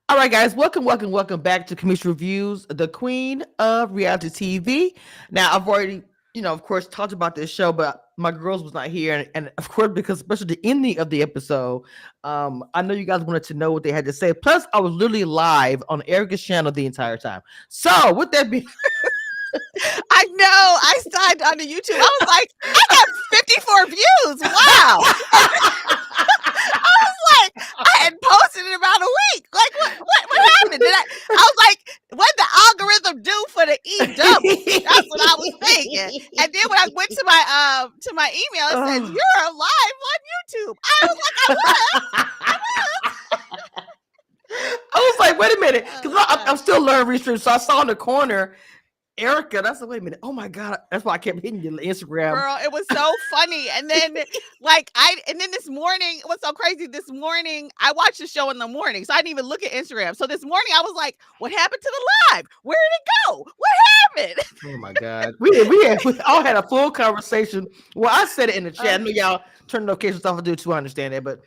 All right, guys, welcome back to Commission Reviews, the queen of reality TV. Now, I've already, of course, talked about this show, but my girls was not here, and of course, because especially the ending of the episode, I know you guys wanted to know what they had to say. Plus, I was literally live on Erica's channel the entire time. So, with that being, I know. I saw it on the YouTube. I was like, I got 54 views. Wow. And I was like, I had posted in about a week. Like, what happened? I was like, what did the algorithm do for the EW? That's what I was thinking. And then when I went to my email, it says you're live on YouTube. I was like, I was like, wait a minute, because I'm still learning research. So I saw in the corner Erica, that's wait a minute. Oh my god, that's why I kept hitting your Instagram. Girl, it was so funny. And then this morning, it was so crazy. This morning, I watched the show in the morning, so I didn't even look at Instagram. So this morning, I was like, "What happened to the live? Where did it go? What happened?" Oh my god, we all had a full conversation. Well, I said it in the chat. I know y'all turn notifications off. I do too. I understand that, but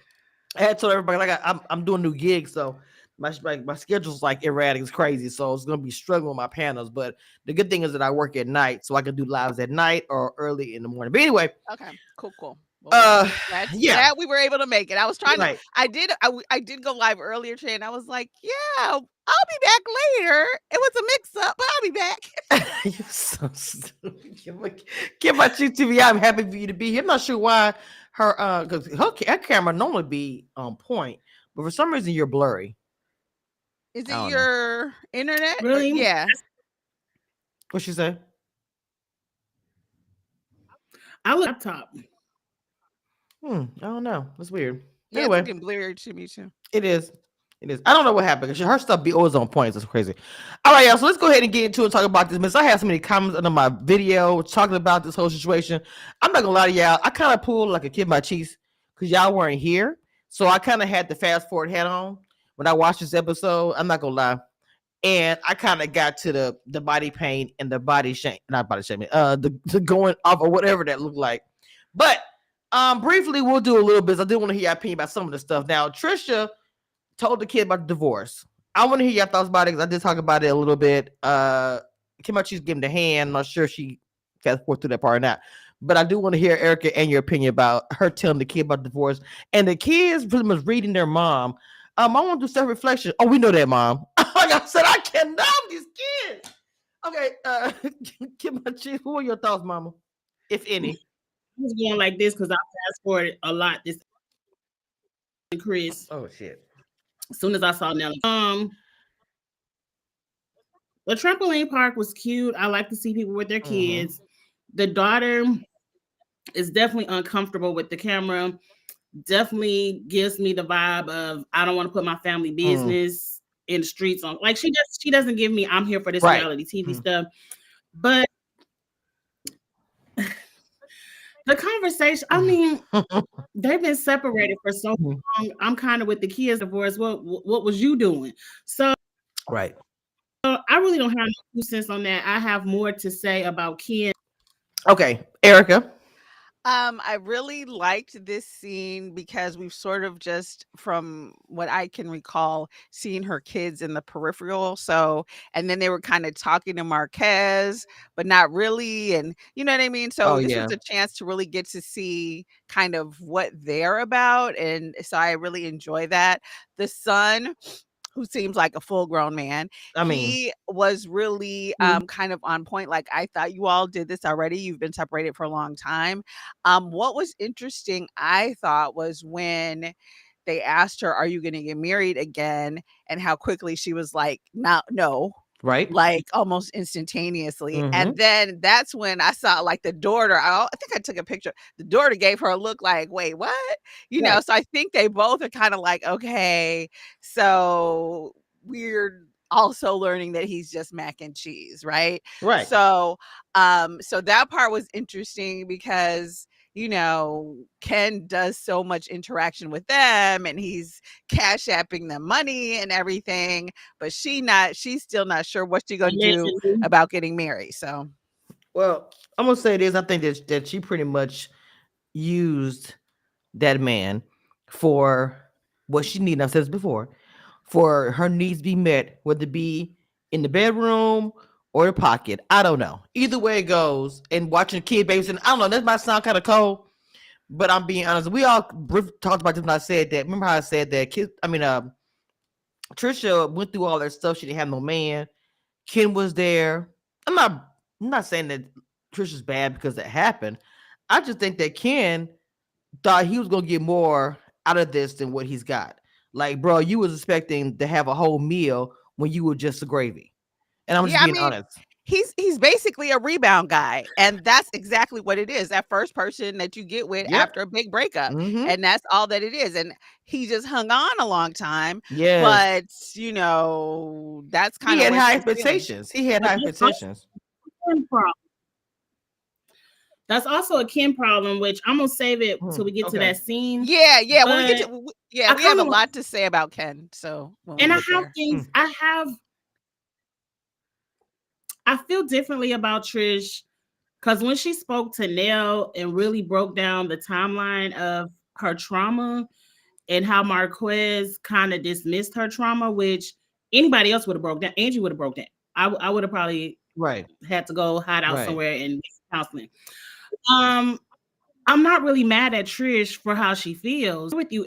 I had told everybody like I'm doing new gigs, so my schedule's like erratic, it's crazy. So it's gonna be struggling with my panels. But the good thing is that I work at night, so I can do lives at night or early in the morning. But anyway, okay, cool. Well, glad we were able to make it. I was trying to. I did go live earlier today, and I was like, yeah, I'll be back later. It was a mix up, but I'll be back. You're so stupid. Get my TV. I'm happy for you to be here. I'm not sure why her because her camera normally be on point, but for some reason you're blurry. Is it your internet? Really? Yeah. What'd she say? I look laptop. I don't know. That's weird. Yeah, anyway, it's looking blurry to me too. It is. I don't know what happened. Her stuff be always on points. It's crazy. All right, y'all. So let's go ahead and get into it and talk about this. Miss, I have so many comments under my video talking about this whole situation. I'm not gonna lie to y'all. I kind of pulled like a kid by cheese because y'all weren't here, so I kind of had the fast forward head on when I watched this episode. I'm not gonna lie, and I kind of got to the body pain and the body shame, not body shaming, the going off or whatever that looked like. But briefly, we'll do a little bit. I do want to hear your opinion about some of the stuff. Now, Trisha told the kid about the divorce. I want to hear your thoughts about it because I did talk about it a little bit. Came out, she's giving the hand. I'm not sure she fast forward through that part or not. But I do want to hear Erica and your opinion about her telling the kid about the divorce and the kids pretty much reading their mom. I want to do self-reflection. Oh, we know that, Mom. Like I said, I cannot these kids. Okay, Kimchi, who are your thoughts, Mama, if any? I was going like this because I fast forwarded a lot. This Chris. Oh shit. As soon as I saw Nelly, the trampoline park was cute. I like to see people with their kids. The daughter is definitely uncomfortable with the camera. Definitely gives me the vibe of I don't want to put my family business in the streets on. Like she doesn't give me I'm here for this reality TV stuff. But the conversation, I mean, they've been separated for so long. I'm kind of with the kids divorce. What was you doing? So right. I really don't have no 2 cents on that. I have more to say about Ken. Okay, Erica. I really liked this scene because we've sort of just, from what I can recall, seen her kids in the peripheral. So, and then they were kind of talking to Marquez, but not really. And you know what I mean? So this was a chance to really get to see kind of what they're about. And so I really enjoy that. The son, who seems like a full-grown man. He was really kind of on point. Like, I thought you all did this already. You've been separated for a long time. What was interesting, I thought, was when they asked her, "Are you going to get married again?" and how quickly she was like, "No." Right. Like almost instantaneously. And then that's when I saw like the daughter. I think I took a picture. The daughter gave her a look like, wait, what? You know, so I think they both are kind of like, okay, so we're also learning that he's just mac and cheese, right? Right. So so that part was interesting because Ken does so much interaction with them and he's cash apping them money and everything, but she's still not sure what she's gonna do about getting married. So, well, I'm gonna say this. I think that she pretty much used that man for what she needed. I've said this before, for her needs to be met, whether it be in the bedroom or the pocket. I don't know. Either way it goes, and watching kid babies, and I don't know, that might sound kind of cold, but I'm being honest. We all talked about this when I said that. Remember how I said that Trisha went through all that stuff. She didn't have no man. Ken was there. I'm not saying that Trisha's bad because that happened. I just think that Ken thought he was gonna get more out of this than what he's got. Like, bro, you was expecting to have a whole meal when you were just the gravy. And I'm just Yeah, I being mean, honest. he's basically a rebound guy, and that's exactly what it is. That first person that you get with Yep. after a big breakup, Mm-hmm. and that's all that it is. And he just hung on a long time, Yes. but that's He kind of had where high she's feeling. expectations. He had But high that's also expectations. a Ken problem. That's also a Ken problem, which I'm gonna save it till we get to Okay. that scene. Yeah. When we get But to, I we have a kinda lot to say about Ken. So when we and I get have there. things I feel differently about Trish because when she spoke to Nell and really broke down the timeline of her trauma and how Marquez kind of dismissed her trauma, which anybody else would have broke down. Angie would have broke down. I would have probably Right. had to go hide out Right. somewhere and get some counseling. I'm not really mad at Trish for how she feels. With you,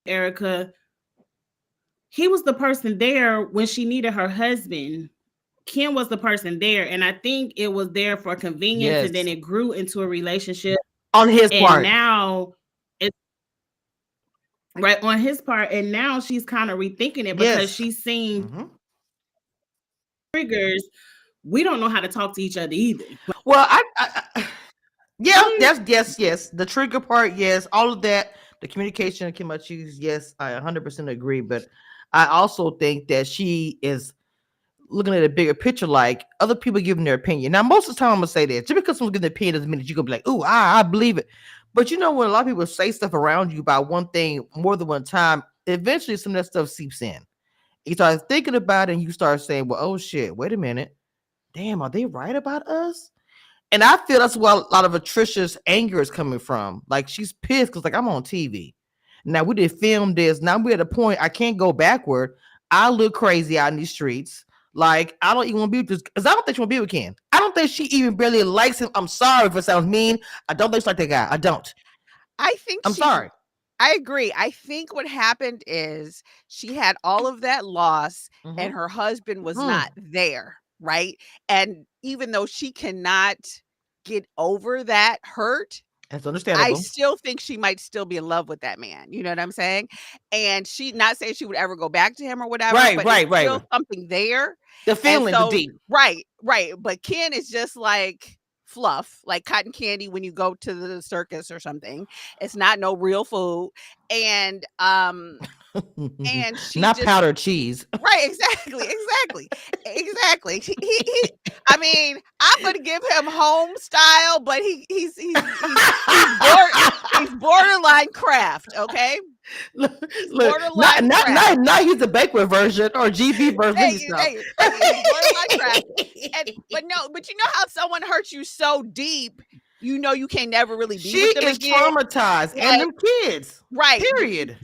Erica, he was the person there when she needed her husband. Ken was the person there, and I think it was there for convenience, and then Yes. it grew into a relationship On his and part. now it's right on his part, and now she's kind of rethinking it because Yes. she's seen Mhm. triggers. We don't know how to talk to each other either. Well, yeah, yes. The trigger part, yes. All of that, the communication, Kimachi's, yes, I 100% agree. But I also think that she is looking at a bigger picture, like other people giving their opinion. Now, most of the time, I'm gonna say that just because someone's giving their opinion doesn't mean that you're gonna be like, "Oh, I believe it." But when a lot of people say stuff around you about one thing more than one time, eventually some of that stuff seeps in. You start thinking about it, and you start saying, "Well, oh shit, wait a minute, damn, are they right about us?" And I feel that's where a lot of Patricia's anger is coming from. Like, she's pissed because, like, I'm on TV. Now we did film this. Now we're at a point I can't go backward. I look crazy out in these streets. Like, I don't even want to be with this because I don't think she want to be with Ken. I don't think she even barely likes him. I'm sorry if it sounds mean. I don't think she's like that guy. I don't. I think I'm sorry. I agree. I think what happened is she had all of that loss and her husband was not there, right? And even though she cannot get over that hurt, That's I understandable. still think she might still be in love with that man. You know what I'm saying? And she not saying she would ever go back to him or whatever, Right, but right, it's right. still something there. The And feeling, the so, deep. right. But Ken is just like fluff, like cotton candy when you go to the circus or something. It's not no real food. And she Not just powdered cheese. right, exactly. I mean, I'm gonna give him home style, but he's borderline craft, okay? Look, Borderline craft. not he's the banquet version or GB version. Thank you. He's borderline craft. But you know how someone hurts you so deep, you can never really be She with them is again. traumatized, and them kids. Right. Period.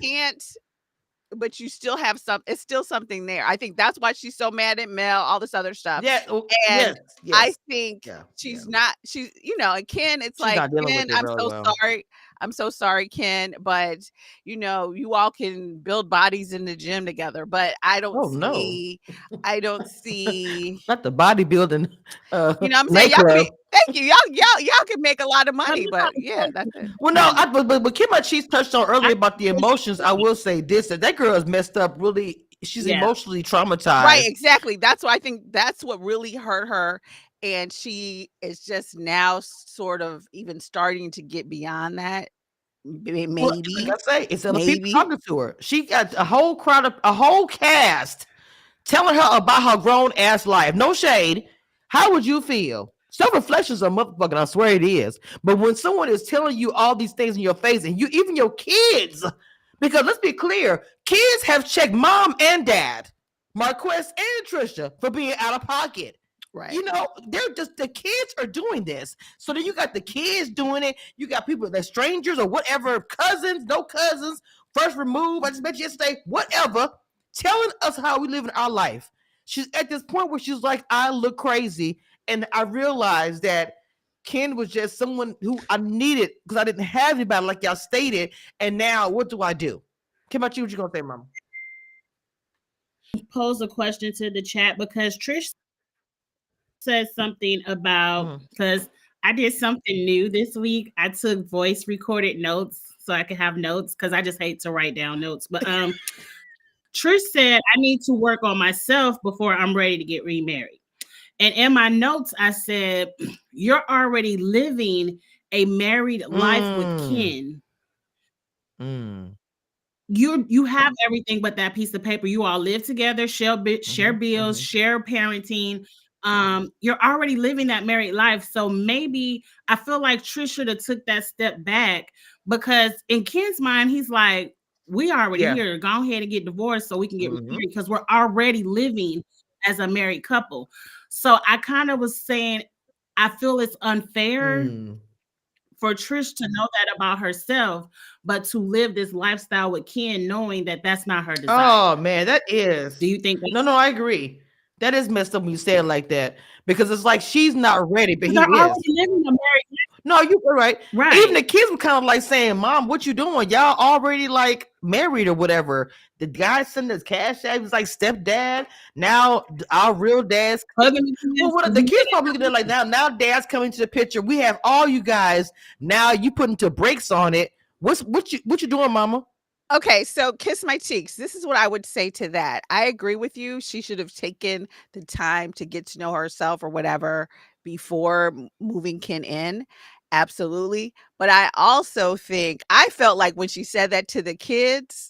But you still have it's still something there. I think that's why she's so mad at Mel, all this other stuff. Yeah. And Yes. I think she's not, and Ken, it's She's like, not dealing Ken, with it I'm really so well. sorry. I'm so sorry, Ken, but you all can build bodies in the gym together, but I don't see not the bodybuilding. you know what I'm saying? Y'all can thank you. Y'all can make a lot of money, but yeah, that's it. Well, no, but Kim Cheese touched on earlier about the emotions. I will say this: that girl is messed up. Really, she's emotionally traumatized. Right, exactly. That's why I think that's what really hurt her, and she is just now sort of even starting to get beyond that. Maybe, like I say, it's other people talking to her. She got a whole cast telling her about her grown ass life. No shade. How would you feel? Self-reflections are motherfucking, I swear it is. But when someone is telling you all these things in your face, and even your kids, because let's be clear, kids have checked mom and dad, Marquez and Trisha, for being out of pocket. Right. They're just, the kids are doing this. So then you got the kids doing it. You got people that strangers or whatever, cousins, no cousins, first remove. I just met you yesterday. Whatever, telling us how we live in our life. She's at this point where she's like, I look crazy, and I realized that Ken was just someone who I needed because I didn't have anybody like y'all stated. And now, what do I do? Kim, about you, what you gonna say, Mama? Pose a question to the chat because Trish said something about because I did something new this week. I took voice recorded notes so I could have notes because I just hate to write down notes. But Trish said I need to work on myself before I'm ready to get remarried. And in my notes, I said, you're already living a married life with Ken. You have everything but that piece of paper. You all live together, share bills, share parenting. You're already living that married life. So maybe I feel like Trish should have took that step back because in Ken's mind, he's like, we already here. Go ahead and get divorced so we can get married because we're already living as a married couple. So I kind of was saying, I feel it's unfair for Trish to know that about herself, but to live this lifestyle with Ken, knowing that that's not her desire. Oh man, that is. Do you think? No, I agree. That is messed up when you say it like that because it's like she's not ready, but he they're is. already living a married life. No, you're right. Right. Even the kids were kind of like saying, "Mom, what you doing? Y'all already like married or whatever." The guy sending his cash out, he was like stepdad. Now our real dad's. Well, the kids probably looking at it like now dad's coming to the picture. We have all you guys. Now you putting the brakes on it. What you doing, Mama? Okay, so kiss my cheeks. This is what I would say to that. I agree with you. She should have taken the time to get to know herself or whatever before moving Ken in. Absolutely. But I also think I felt like when she said that to the kids,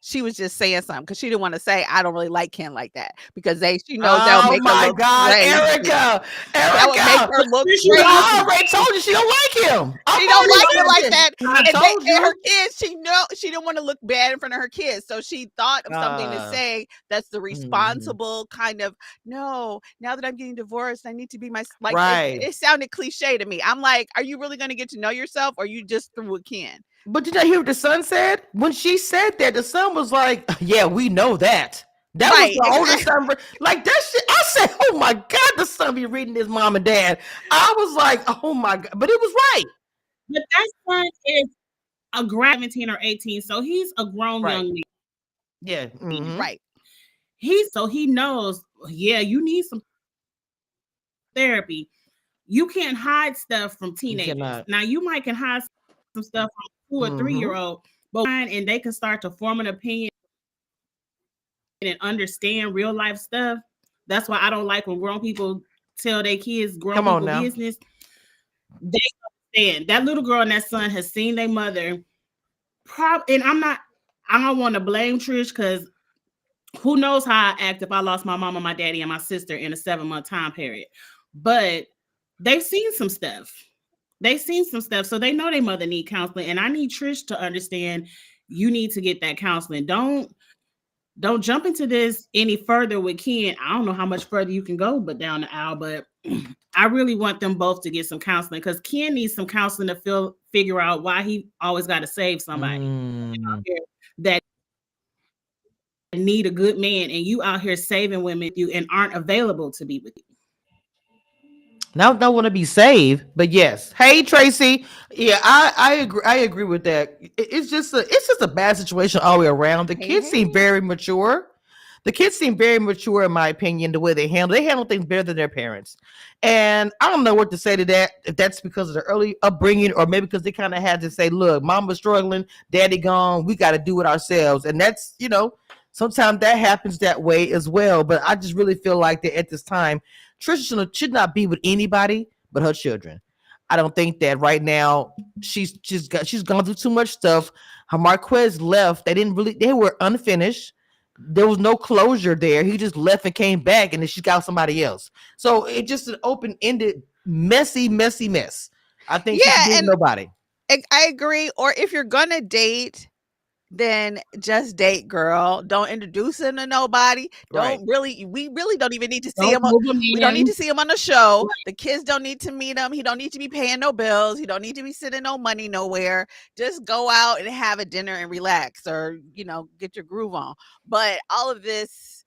she was just saying something because she didn't want to say, I don't really like Ken like that because she knows that would make her look crazy. Erica. That would make her look crazy. I already told you she don't like him. She don't like him like that. And her kids, she didn't want to look bad in front of her kids. So she thought of something to say that's the responsible kind of, no, now that I'm getting divorced, I need to be my, like, right. It sounded cliche to me. I'm like, are you really going to get to know yourself or you just through a Ken? But did I hear what the son said? When she said that, the son was like, yeah, we know that. That was the older son. Like that shit. I said, oh my God, the son be reading his mom and dad. I was like, oh my God. But it was right. But that son is a 17 or 18. So he's a grown young man. Yeah. Right. So he knows, you need some therapy. You can't hide stuff from teenagers. Now you might can hide some stuff from 2 or 3-year-old, but and they can start to form an opinion and understand real life stuff. That's why I don't like when grown people tell their kids business. They understand. That little girl and that son has seen their mother. And I don't want to blame Trish because who knows how I act if I lost my mama, my daddy, and my sister in a 7-month time period. But they've seen some stuff. So they know their mother need counseling. And I need Trish to understand you need to get that counseling. Don't jump into this any further with Ken. I don't know how much further you can go but down the aisle, but I really want them both to get some counseling because Ken needs some counseling to figure out why he always got to save somebody that need a good man, and you out here saving women with you and aren't available to be with you. Now don't want to be saved, but yes. Hey Tracy, yeah, I agree. I agree with that. It's just a bad situation all the way around. The kids seem very mature. In my opinion, the way they handle things better than their parents. And I don't know what to say to that. If that's because of the early upbringing, or maybe because they kind of had to say, "Look, Mama's struggling, Daddy gone. We got to do it ourselves." And that's sometimes that happens that way as well. But I just really feel like that at this time, Trisha should not be with anybody but her children. I don't think that right now she's gone through too much stuff. Her Marquez left. They were unfinished. There was no closure there. He just left and came back, and then she got somebody else. So it's just an open-ended, messy mess. I think she should be with nobody. I agree. Or if you're gonna date, then just date, girl. Don't introduce him to nobody. Right. We really don't even need to see Don't him. move him We don't need in. to see him on the show. Right. The kids don't need to meet him. He don't need to be paying no bills. He don't need to be sending no money nowhere. Just go out and have a dinner and relax, or get your groove on. But all of this,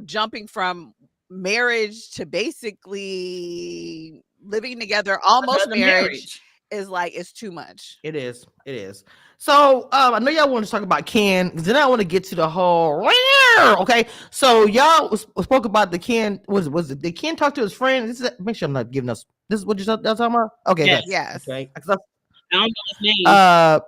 jumping from marriage to basically living together, almost Another marriage, is like, it's too much. It is. It is. So I know y'all want to talk about Ken, because then I want to get to the whole. Okay, so y'all spoke about the Ken. Was it? Did Ken talk to his friend? Make sure I'm not giving us. This is what you're talking about. Okay, Yes. good. Yes. Okay. I don't know his name.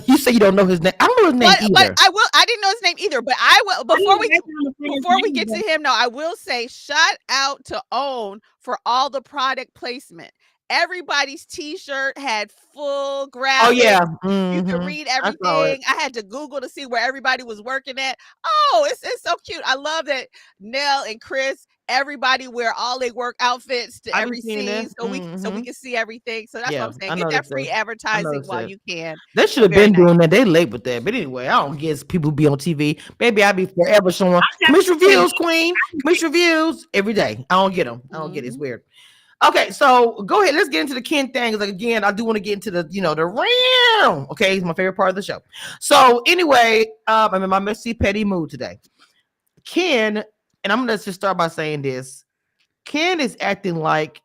You say you don't know his name. I don't know his name But either. I didn't know his name either. But I will, before we get to him. him, no, I will say shout out to Own for all the product placement. Everybody's t-shirt had full graphics. Oh yeah, You can read everything. I had to Google to see where everybody was working at. Oh, it's so cute. I love that Nell and Chris, everybody wear all their work outfits to every scene, so we can see everything. So that's what I'm saying. Get that free advertising while you can. They should have been doing that. They late with that. But anyway, I don't guess people be on TV. Maybe I be forever showing commission reviews, Queen. Commission reviews every day. I don't get them. I don't get it. It's weird. Okay, so go ahead. Let's get into the Ken thing. Like again, I do want to get into the the round. Okay, it's my favorite part of the show. So anyway, I'm in my messy petty mood today. Ken, and I'm gonna just start by saying this. Ken is acting like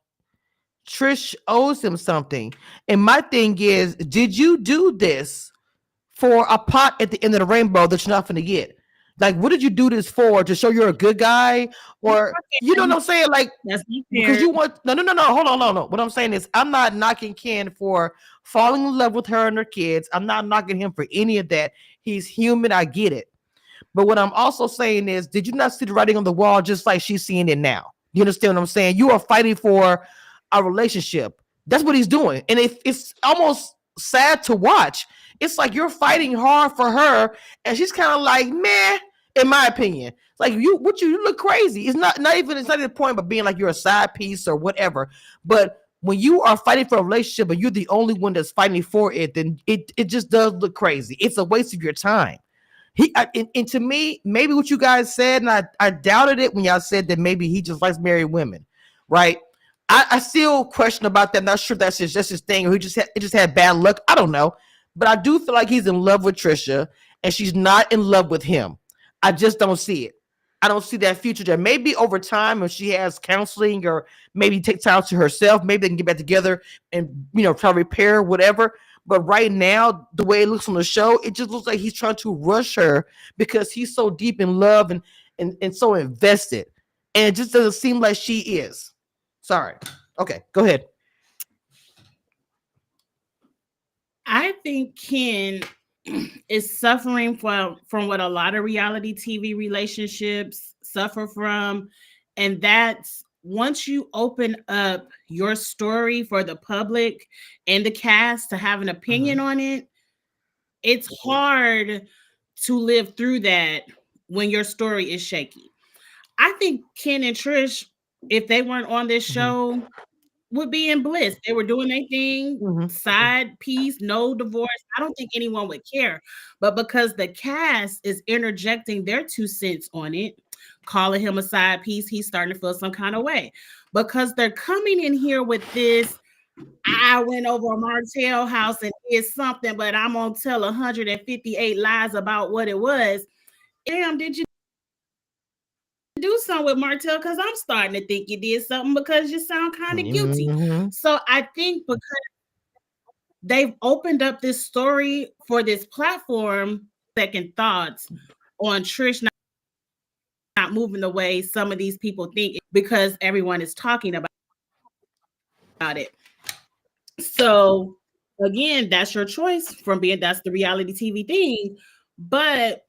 Trish owes him something. And my thing is, did you do this for a pot at the end of the rainbow that you're not going to get? Like, what did you do this for? To show you're a good guy? Or, you know what I'm saying? Like, because you want, no. Hold on. What I'm saying is, I'm not knocking Ken for falling in love with her and her kids. I'm not knocking him for any of that. He's human. I get it. But what I'm also saying is, did you not see the writing on the wall just like she's seeing it now? You understand what I'm saying? You are fighting for a relationship. That's what he's doing. And it's almost sad to watch. It's like you're fighting hard for her, and she's kind of like, meh, in my opinion. Like you look crazy. It's not even the point of being like you're a side piece or whatever. But when you are fighting for a relationship and you're the only one that's fighting for it, then it just does look crazy. It's a waste of your time. And to me, maybe what you guys said, and I doubted it when y'all said that maybe he just likes married women, right? I still question about that. I'm not sure if that's just his thing, or he just had bad luck. I don't know, but I do feel like he's in love with Trisha, and she's not in love with him. I just don't see it. I don't see that future there. Maybe over time, if she has counseling, or maybe take time to herself, maybe they can get back together and try to repair whatever. But right now, the way it looks on the show, it just looks like he's trying to rush her because he's so deep in love and so invested. And it just doesn't seem like she is. Sorry. Okay, go ahead. I think Ken is suffering from what a lot of reality TV relationships suffer from. And that's once you open up your story for the public and the cast to have an opinion on it, it's hard to live through that when your story is shaky. I think Ken and Trish, if they weren't on this show, would be in bliss. They were doing their thing, side piece, no divorce. I don't think anyone would care. But because the cast is interjecting their 2 cents on it, calling him a side piece, he's starting to feel some kind of way. Because they're coming in here with this, I went over a Martell house and did something, but I'm going to tell 158 lies about what it was. Damn, did you do something with Martell? Because I'm starting to think you did something because you sound kind of guilty. So I think because they've opened up this story for this platform, second thoughts on Trish not moving the way some of these people think because everyone is talking about it. So again, that's your choice that's the reality TV thing. But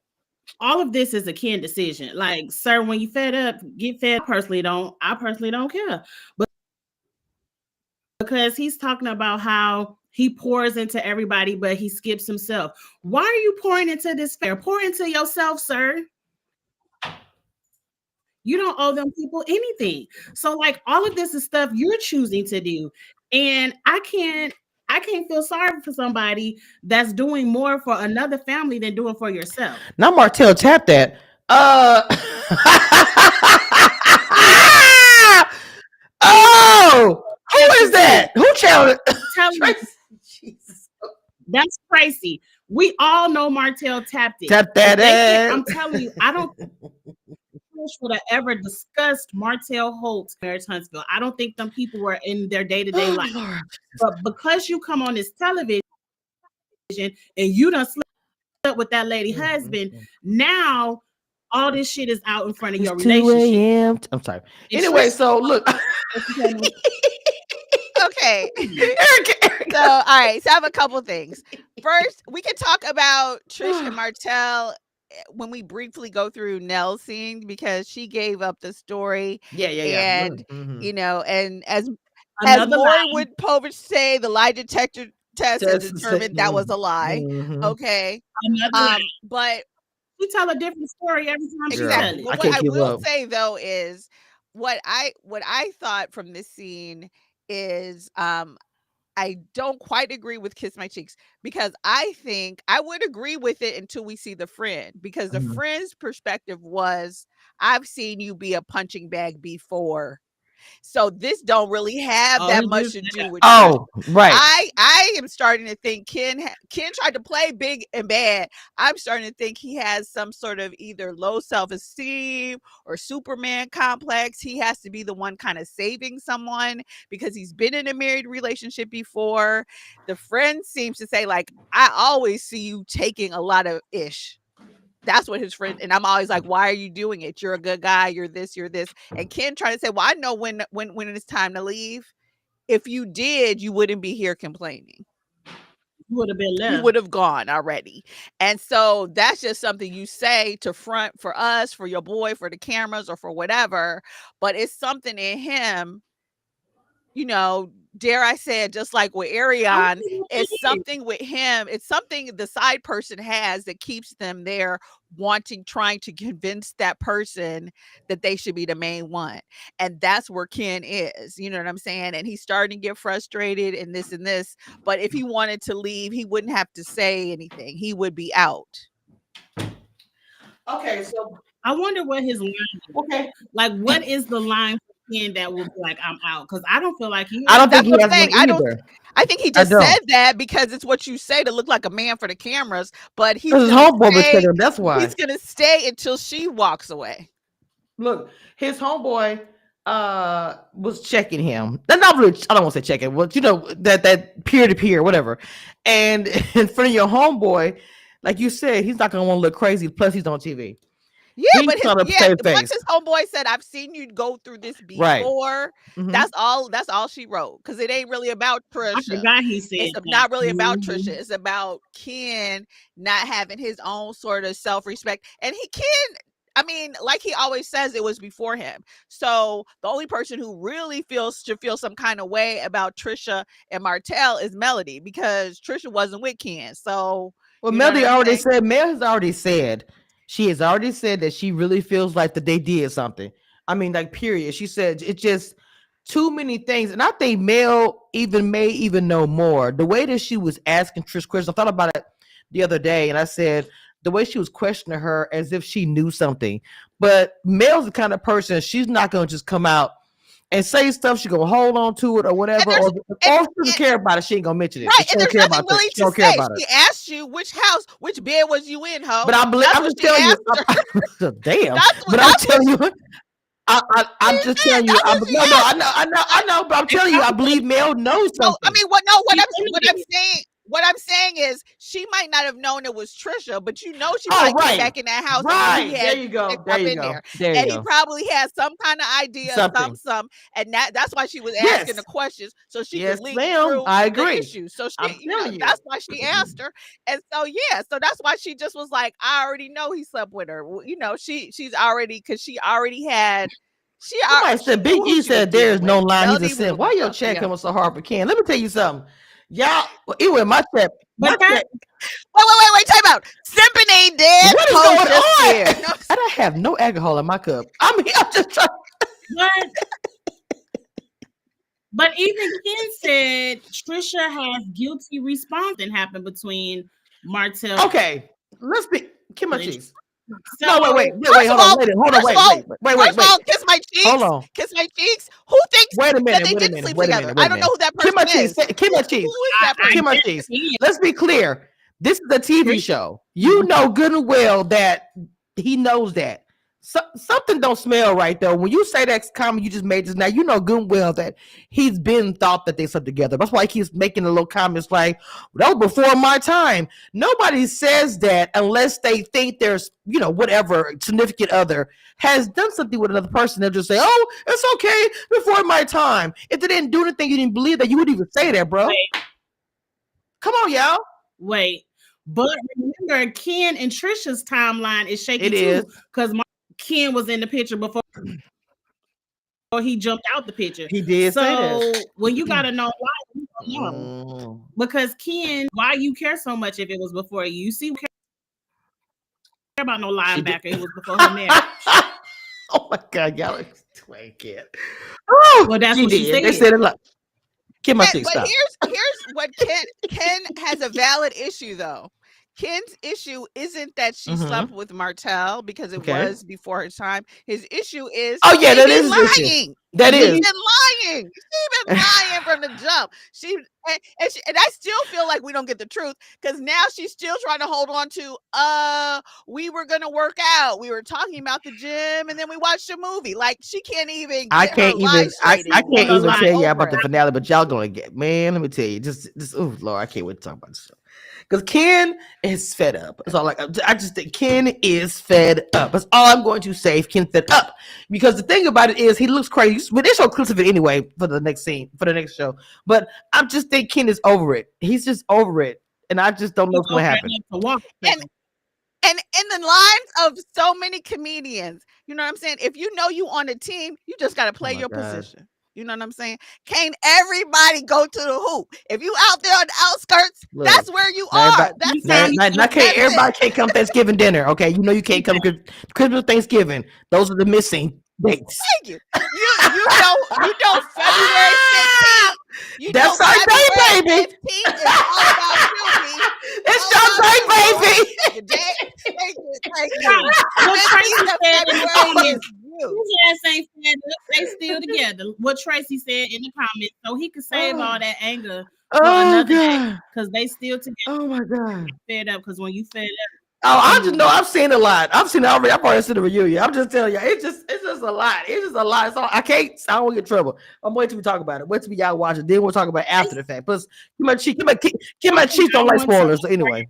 all of this is a Ken decision. Like, sir, when you fed up, get fed. I personally don't care. But because he's talking about how he pours into everybody, but he skips himself. Why are you pouring into this fair? Pour into yourself, sir. You don't owe them people anything. So, like, all of this is stuff you're choosing to do. And I can't I can't feel sorry for somebody that's doing more for another family than doing for yourself. Now Martell tap that. Oh, who is that? Who challenged? Tell me, Jesus. that's crazy. We all know Martell tapped it. Tap that ass. I'm telling you, I don't think would have ever discussed Martell Holt's marriage Huntsville. I don't think them people were in their day-to-day life. Lord. But because you come on this television and you done slept with that lady husband, now all this shit is out in front of your relationship. 2 a.m. I'm sorry. Anyway, so look. Okay. So, all right. So I have a couple things. First, we can talk about Trish and Martell when we briefly go through Nell's scene, because she gave up the story. Yeah. And, you know, and as Another Maury lie. would Povich say, the lie detector test has determined that was a lie. Mhm. Okay. Another lie. But you tell a different story every time you tell exactly. it. But what I will say though is what I thought from this scene is I don't quite agree with Kiss My Cheeks, because I think I would agree with it until we see the friend, because the friend's perspective was, I've seen you be a punching bag before. So this don't really have that much to do with right. I am starting to think Ken tried to play big and bad. I'm starting to think he has some sort of either low self-esteem or Superman complex. He has to be the one kind of saving someone because he's been in a married relationship before. The friend seems to say, like, I always see you taking a lot of ish. That's what his friend, and I'm always like, why are you doing it? You're a good guy. You're this. And Ken tried to say, well, I know when it's time to leave. If you did, you wouldn't be here complaining. You would have been left. You would have gone already. And so that's just something you say to front for us, for your boy, for the cameras, or for whatever. But it's something in him, you know, dare I say it, just like with Ariane, it's something with him. It's something the side person has that keeps them there trying to convince that person that they should be the main one. And that's where Ken is, you know what I'm saying? And he's starting to get frustrated and this. But if he wanted to leave, he wouldn't have to say anything. He would be out. Okay, so I wonder what his line is. Okay. Like, what is the line for Ken that will be like, I'm out? Because I don't feel like he I don't think he has one either. I think he just said that because it's what you say to look like a man for the cameras, but he's his homeboy was saying that's why he's gonna stay until she walks away. Look, his homeboy was checking him. Not really, I don't want to say checking, well, you know, that peer-to-peer, whatever. And in front of your homeboy, like you said, he's not gonna want to look crazy, plus he's on TV. Yeah, but once his homeboy said, I've seen you go through this before, right. That's all she wrote. Because it ain't really about Trisha. I forgot he said it's not really about Trisha. It's about Ken not having his own sort of self-respect. And I mean, like he always says, it was before him. So the only person who really should feel some kind of way about Trisha and Martell is Melody, because Trisha wasn't with Ken. So Melody already said, Mel has already said, she has already said that she really feels like that they did something. I mean, like, period. She said it's just too many things. And I think Mel may even know more. The way that she was asking Trish questions, I thought about it the other day, and I said, the way she was questioning her as if she knew something. But Mel's the kind of person, she's not going to just come out and say stuff. She gonna hold on to it or whatever, or she doesn't care about it. She ain't gonna mention it. Right, and there's nothing really to say. She asked you which house, which bed was you in, ho. But I'm just telling you. Damn. But I'm telling you. I'm just telling you. I know. But I'm telling you, I believe Mel knows something. No, I mean, what I'm saying is, she might not have known it was Trisha, but she might get back in that house. Right, there you go. And he probably had some kind of idea, some, and that's why she was asking the questions, so she could link through the issues. So that's why she asked her, and so so that's why she just was like, I already know he slept with her. You know, she's already, because she already had. Somebody said, Big E said there is no line. He's a simp. Why your chat coming so hard for Ken? Let me tell you something. Y'all, it was my chat. Wait, time out. Simping ain't dead. What is going on? I don't have no alcohol in my cup. I'm just trying. What? But even Ken said Trisha has guilty response that happened between Martell. Okay, let's be Kim and Cheese. So, No, wait, First of hold on, all, wait, first of all, wait. kiss my Hold cheeks. on. Kiss my cheeks. Who thinks Wait a that minute, they wait a didn't minute, sleep wait a together? minute, wait I a don't know minute. who that Kim person Cheese, is. Kim Cheese. Who is that person? Kim Cheese. Let's be clear. This is a TV show. You know good and well that he knows that. Something don't smell right though. When you say that comment you just made just now, you know good and well that he's been thought that they slept together. That's why he keeps making the little comments like, that was before my time. Nobody says that unless they think there's, whatever significant other has done something with another person. They'll just say, oh, it's okay, before my time. If they didn't do anything, you didn't believe that, you wouldn't even say that, bro. Wait. Come on, y'all. Wait. But remember, Ken and Trisha's timeline is shaky It is. too, because Ken was in the picture before he jumped out the picture. He did say that. So when you gotta know why, you don't know. Because Ken, why you care so much if it was before you? You see, care about no linebacker. It was before her marriage. Oh my God, y'all are twink it. Oh, well, that's what she said. They said it like. But here's what Ken has a valid issue though. Ken's issue isn't that she slept with Martell because it was before her time. His issue is that is lying. That is. She's been lying. She's been lying from the jump. And I still feel like we don't get the truth because now she's still trying to hold on to we were gonna work out. We were talking about the gym and then we watched a movie. Like she can't even I can't even tell you about the finale, but y'all gonna get, man, let me tell you, just oh Lord, I can't wait to talk about this show. Because Ken is fed up. That's all. I just think Ken is fed up. That's all I'm going to say. Ken fed up. Because the thing about it is, he looks crazy. But they show clips of it anyway for the next scene, for the next show. But I just think Ken is over it. He's just over it, and I just don't know what's going to happen. And in the lines of so many comedians, you know what I'm saying? If you know you on a team, you just got to play your position. You know what I'm saying? Can't everybody go to the hoop? If you out there on the outskirts, that's where you are. Everybody can't come Thanksgiving dinner. Okay, you know you can't come Christmas, Thanksgiving. Those are the missing dates. Thank you. You know February 15th. That's our day, baby. It's all about you. It's your day, baby. Thank you. His ass ain't fed up. They still together. What Tracy said in the comments, so he could save all that anger for another day because they still together. Oh my God, fed up because when you fed up. Oh, I just know I've seen a lot. I've seen it already. I've already seen the reunion. I'm just telling you, it's just a lot. It's just a lot. So I don't get in trouble. I'm waiting till we talk about it. Wait till y'all watch it. Then we'll talk about it after the fact. But Kim my cheese don't like spoilers. So anyway.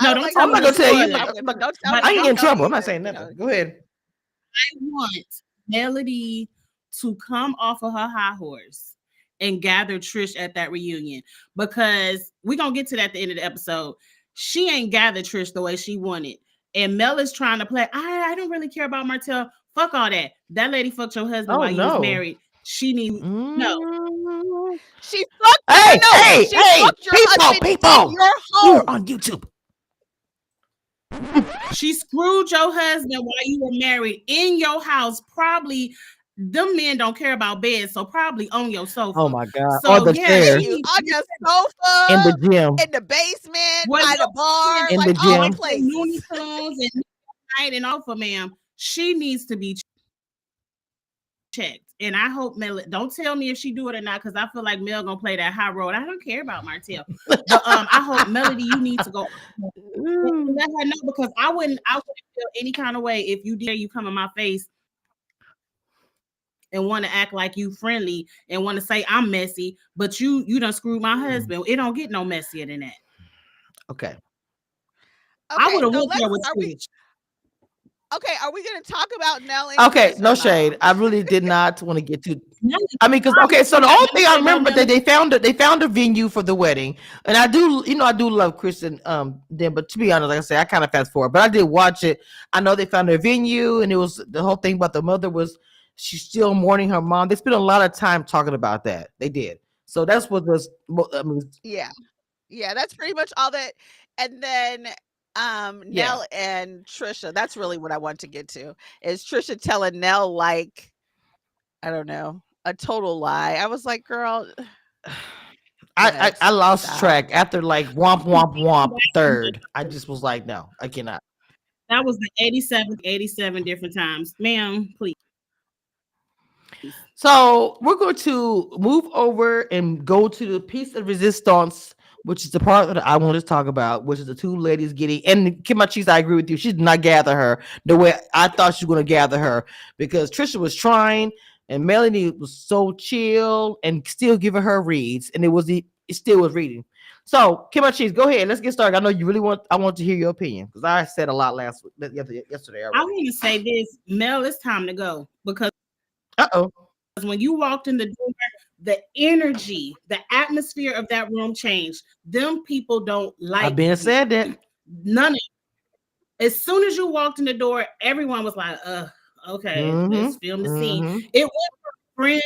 No, I'm not gonna tell you. I ain't in trouble. I'm not saying nothing. Go ahead. I want Melody to come off of her high horse and gather Trish at that reunion because we're gonna get to that at the end of the episode. She ain't gathered Trish the way she wanted. And Mel is trying to play, I don't really care about Martell. Fuck all that. That lady fucked your husband while you was married. She needs no. She fucked fucked your husband people. In your home. You're on YouTube. She screwed your husband while you were married in your house. Probably them men don't care about beds, so probably on your sofa. Oh my God. So, on the chair. On your sofa. In the gym. In the basement. By the bar. In the gym. Like Looney Tunes and night and Alpha, ma'am. She needs to be checked. And I hope Mel, don't tell me if she do it or not, because I feel like Mel gonna play that high road. I don't care about Martell. But I hope Melody, you need to go let her know, because I wouldn't feel any kind of way if you come in my face and want to act like you friendly and want to say I'm messy, but you done screwed my husband. It don't get no messier than that. Okay. I would have whooped her with speech. Okay, are we going to talk about Nell? Okay, no shade. I really did not want to get to. I mean, because so the only thing I remember that they found a venue for the wedding, and I do love Kristen. Then, but to be honest, like I said, I kind of fast forward, but I did watch it. I know they found a venue, and it was the whole thing about the mother was she's still mourning her mom. They spent a lot of time talking about that. They did. So that's what was. I mean, yeah, that's pretty much all that, and then. Nell and Trisha, that's really what I want to get to, is Trisha telling Nell, like, I don't know, a total lie. I was like, girl, I, what? I lost Stop. track after like womp womp womp third. I just was like, no, I cannot. That was the 87 different times. Ma'am, please. So we're going to move over and go to the piece of resistance, which is the part that I want to talk about, which is the two ladies getting. And Kim Cheese, I agree with you. She did not gather her the way I thought she was going to gather her, because Trisha was trying and Melanie was so chill and still giving her reads, and it still was reading. So Kim Cheese, go ahead. Let's get started. I know you really I want to hear your opinion, because I said a lot yesterday already. I want to say this, Mel, it's time to go, because Uh-oh. when you walked in the door, the energy, the atmosphere of that room changed. Them people don't like I've been said that. None of it. As soon as you walked in the door, everyone was like, okay, let's film the scene. It went from friends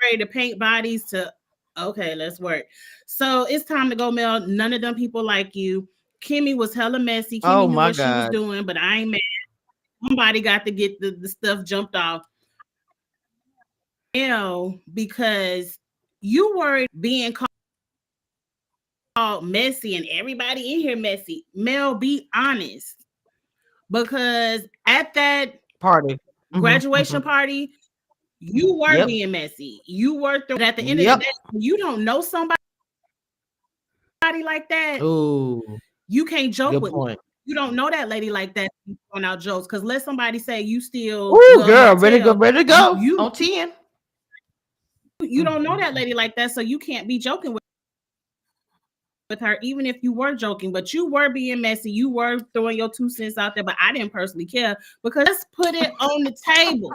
ready to paint bodies to, okay, let's work. So it's time to go, Mel. None of them people like you. Kimmy was hella messy. Kimmy knew what she was doing, but I ain't mad. Somebody got to get the stuff jumped off. Because you were being called messy and everybody in here messy. Mel, be honest. Because at that graduation party, you were being messy. You were at the end of the day, you don't know somebody like that. Ooh, you can't joke good with point. me. You don't know that lady like that throwing out jokes. Because let somebody say you still girl, ready to go. You on 10. You don't know that lady like that, so you can't be joking with her, even if you were joking. But you were being messy. You were throwing your 2 cents out there, but I didn't personally care, because let's put it on the table.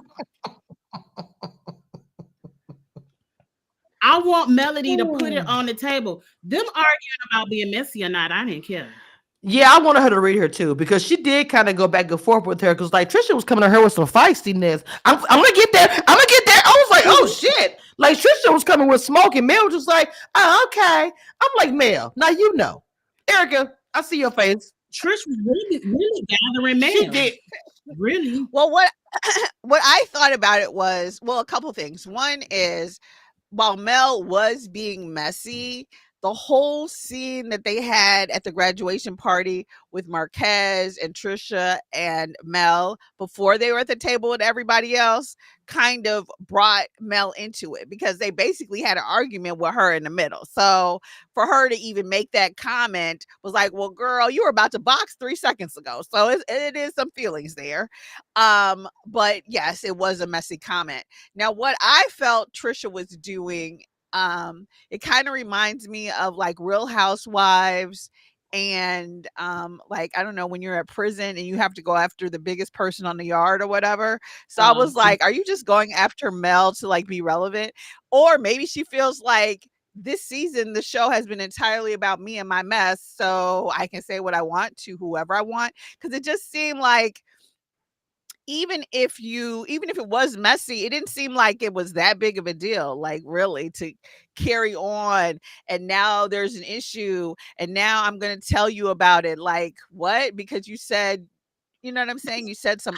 I want Melody to put it on the table. Them arguing about being messy or not, I didn't care. Yeah, I wanted her to read her too, because she did kind of go back and forth with her, because like Trisha was coming to her with some feistiness. I'm gonna get there. I was like, oh shit. Like Trisha was coming with smoke, and Mel was just like, oh, okay. I'm like, Mel, now you know. Erica, I see your face. Trish was really gathering Mel. She did. Really? Well, what I thought about it was, well, a couple things. One is, while Mel was being messy, the whole scene that they had at the graduation party with Marquez and Trisha and Mel before they were at the table with everybody else kind of brought Mel into it, because they basically had an argument with her in the middle. So for her to even make that comment was like, well, girl, you were about to box 3 seconds ago. So it is some feelings there. But yes, it was a messy comment. Now, what I felt Trisha was doing, it kind of reminds me of like Real Housewives, and like, I don't know, when you're at prison and you have to go after the biggest person on the yard or whatever. So I was like, are you just going after Mel to like be relevant? Or maybe she feels like this season the show has been entirely about me and my mess, so I can say what I want to whoever I want. Because it just seemed like, even if it was messy, it didn't seem like it was that big of a deal, like really to carry on. And now there's an issue, and now I'm going to tell you about it. Like, what? Because you said, you know what I'm saying? You said some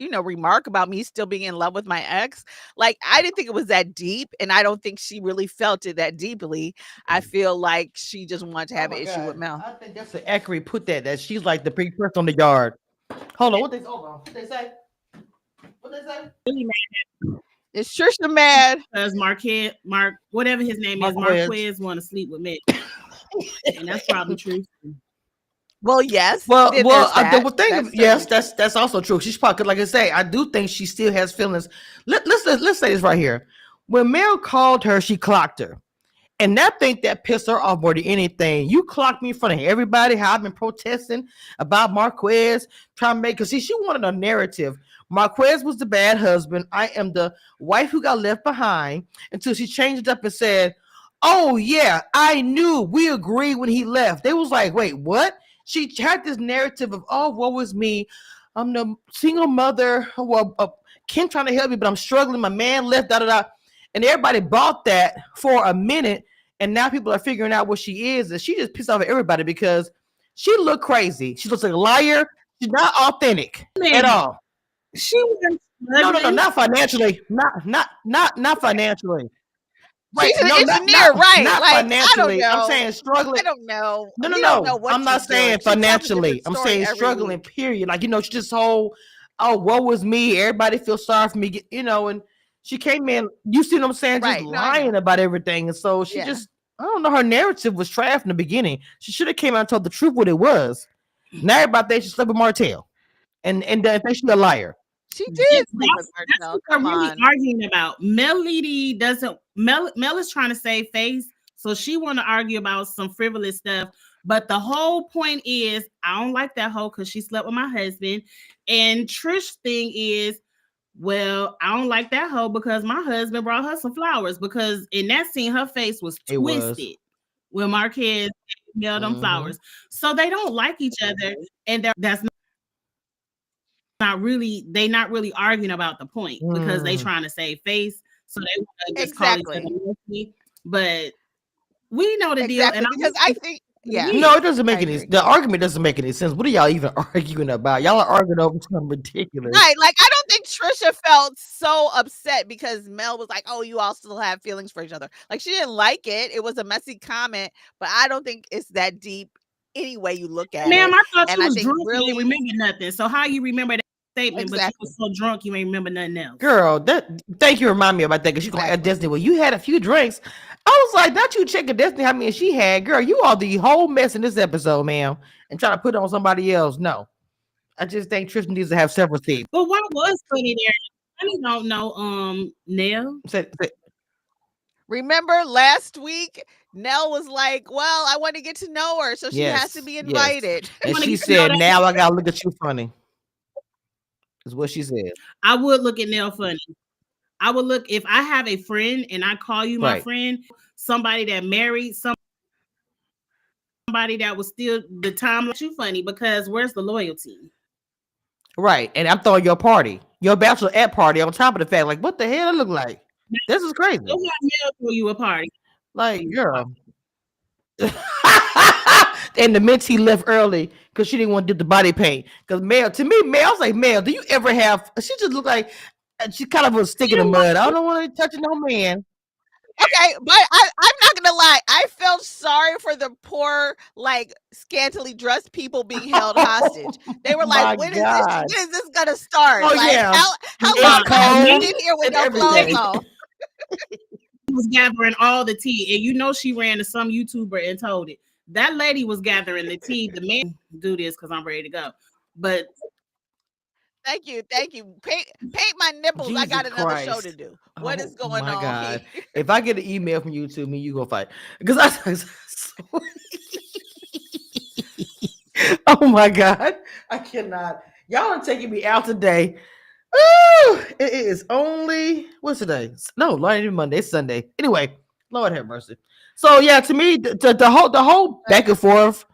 remark about me still being in love with my ex. Like, I didn't think it was that deep, and I don't think she really felt it that deeply. I feel like she just wanted to have an issue with Mel. I think that's the accurate put that she's like the big person on the yard. Hold on, what they say? What they say? Really mad. Is Trisha mad? Because whatever his name is, Marquez want to sleep with me. And that's probably true. Well, yes. Yes, that's also true. She's probably, like I say, I do think she still has feelings. Let's say this right here. When Mel called her, she clocked her. And I think that pissed her off more than anything. You clocked me in front of everybody, how I've been protesting about Marquez, trying to make, because she wanted a narrative. Marquez was the bad husband. I am the wife who got left behind, until she changed it up and said, oh yeah, I knew, we agreed when he left. They was like, wait, what? She had this narrative of, oh, woe is me. I'm the single mother. Well, Ken trying to help me, but I'm struggling. My man left, da-da-da. And everybody bought that for a minute, and now people are figuring out what she is, and she just pissed off at everybody because she looked crazy. She looks like a liar. She's not authentic at all. She was No, not financially. Not financially. Right. She's an No, engineer, right? not Like, I don't financially. I'm know. saying struggling. I don't know. No, We don't know no. what I'm not she's doing. saying She tells a financially. different I'm story saying every struggling, week. period. Like, she just whole, oh, woe was me. Everybody feels sorry for me, and she came in, you see what I'm saying, just Right. No, I lying know. about everything. And so she Yeah. just, I don't know, her narrative was trash in the beginning. She should have came out and told the truth what it was. Now everybody thinks she slept with Martell. And they think she's a liar. She did sleep with That's Martell. what Come they're really on. arguing about. Melody doesn't. Mel is trying to save face, so she want to argue about some frivolous stuff. But the whole point is, I don't like that hoe because she slept with my husband. And Trish thing is, well, I don't like that hoe because my husband brought her some flowers. Because in that scene, her face was It was. twisted when Marquez mailed them flowers. So they don't like each other, and that's not really arguing about the point because they trying to save face, so they want to just call each other messy. But we know the deal, and because I think no, it doesn't make any. The argument doesn't make any sense. What are y'all even arguing about? Y'all are arguing over something ridiculous, right? Like, I don't think Trisha felt so upset because Mel was like, "Oh, you all still have feelings for each other." Like, she didn't like it. It was a messy comment, but I don't think it's that deep. Any way you look at it, ma'am, I thought and you I was think drunk. really You remember nothing. So how you remember that statement? exactly. But you was so drunk you ain't remember nothing else. Girl, thank you. Remind me about that because she's gonna ask Destiny. Well, you had a few drinks. I was like, not you checking Destiny how many she had. Girl, you are the whole mess in this episode, ma'am, and trying to put it on somebody else. No, I just think Tristan needs to have several seats. But what was funny there? I don't know. Nell. Remember last week, Nell was like, "Well, I want to get to know her, so she has to be invited." And she said, "Now I gotta look at you funny." Is what she said. I would look at Nell funny. I would look if I have a friend and I call you my friend, somebody that married somebody that was still the time like you funny because where's the loyalty? Right, and I'm throwing your party, your bachelorette party, on top of the fact, like, what the hell it look like? This is crazy. Don't have Nell throw you a party, like, girl. And the mentee left early because she didn't want to do the body paint. Because Mel, to me, Mel, I was like, Mel, do you ever have? She just looked like she kind of was sticking in the mud. I don't want to touch no man. Okay, but I'm not gonna lie. I felt sorry for the poor, like, scantily dressed people being held hostage. They were like, when is this gonna start? Oh, like, yeah. how long have you been here with no clothes on? Was gathering all the tea, and you know she ran to some YouTuber and told it. That lady was gathering the tea. The man do this because I'm ready to go. But thank you. Paint my nipples. Jesus I got another Christ. show to do. What is going on? God. If I get an email from YouTube, me, you go fight. Because I oh my God. I cannot. Y'all are taking me out today. Oh, it is only what's today? No, not even Monday. It's Sunday. Anyway, Lord have mercy. So yeah, to me, the whole back and forth.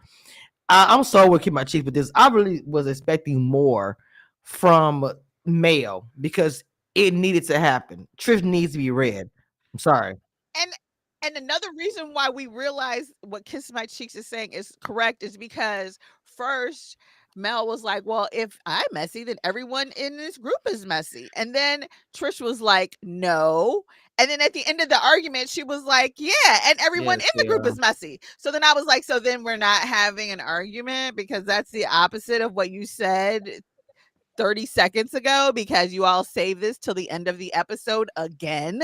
I'm so with keep my cheeks with this. I really was expecting more from Mayo because it needed to happen. Trish needs to be read. I'm sorry. And another reason why we realize what Kiss My Cheeks is saying is correct is because first Mel was like, well, if I'm messy, then everyone in this group is messy. And then Trish was like, no. And then at the end of the argument, she was like, yeah, and everyone in the group is messy. So then I was like, so then we're not having an argument because that's the opposite of what you said 30 seconds ago because you all save this till the end of the episode again.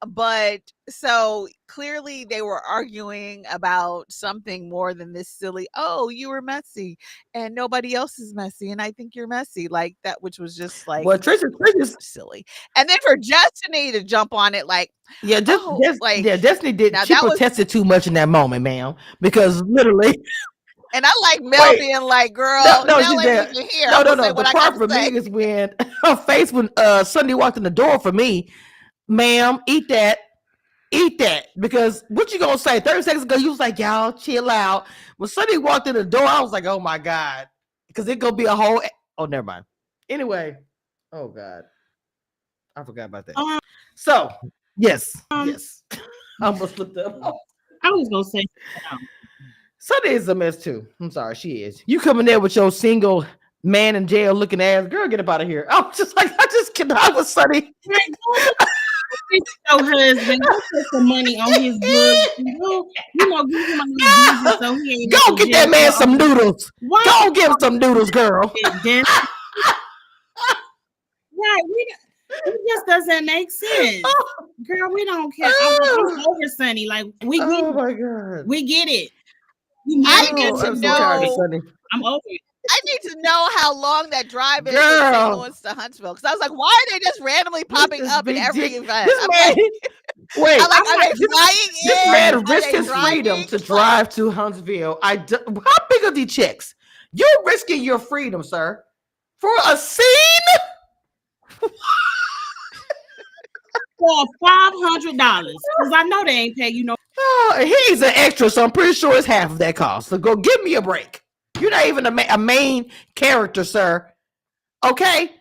But so clearly they were arguing about something more than this silly, oh, you were messy and nobody else is messy and I think you're messy, like that, which was just like, well, Trish is silly. And then for Destiny to jump on it, like, yeah, Destiny did. She protested too much in that moment, ma'am, because literally. And I like Mel being like, girl, no, she's there. No. The part for me is when her face when Sunday walked in the door for me, ma'am, eat that. Because what you gonna say? 30 seconds ago, you was like, y'all chill out. When Sunday walked in the door, I was like, oh my God. Because it gonna be a whole never mind. Anyway, oh God. I forgot about that. So yes. I almost looked up. I was gonna say Sunday is a mess too. I'm sorry, she is. You coming there with your single man in jail looking ass girl, get up out of here. I was just like, I just cannot with Sonny. Your husband, go put some money on his books. Go, give him a little business so he ain't Go get that man some noodles. Why? Go give him some noodles, girl. Right, it just doesn't make sense. Girl, we don't care. I'm over Sonny. Like we get oh my god. We get it. I need to know. I'm over it. I need to know how long that drive is from St. Louis to Huntsville. Because I was like, why are they just randomly popping up in every event? This man, wait, are they flying in? This man risked his freedom to drive to Huntsville. How big are these checks? You're risking your freedom, sir, for a scene? For $500, because I know they ain't pay you no. Oh, he's an extra, so I'm pretty sure it's half of that cost. So go give me a break. You're not even a main character, sir. Okay?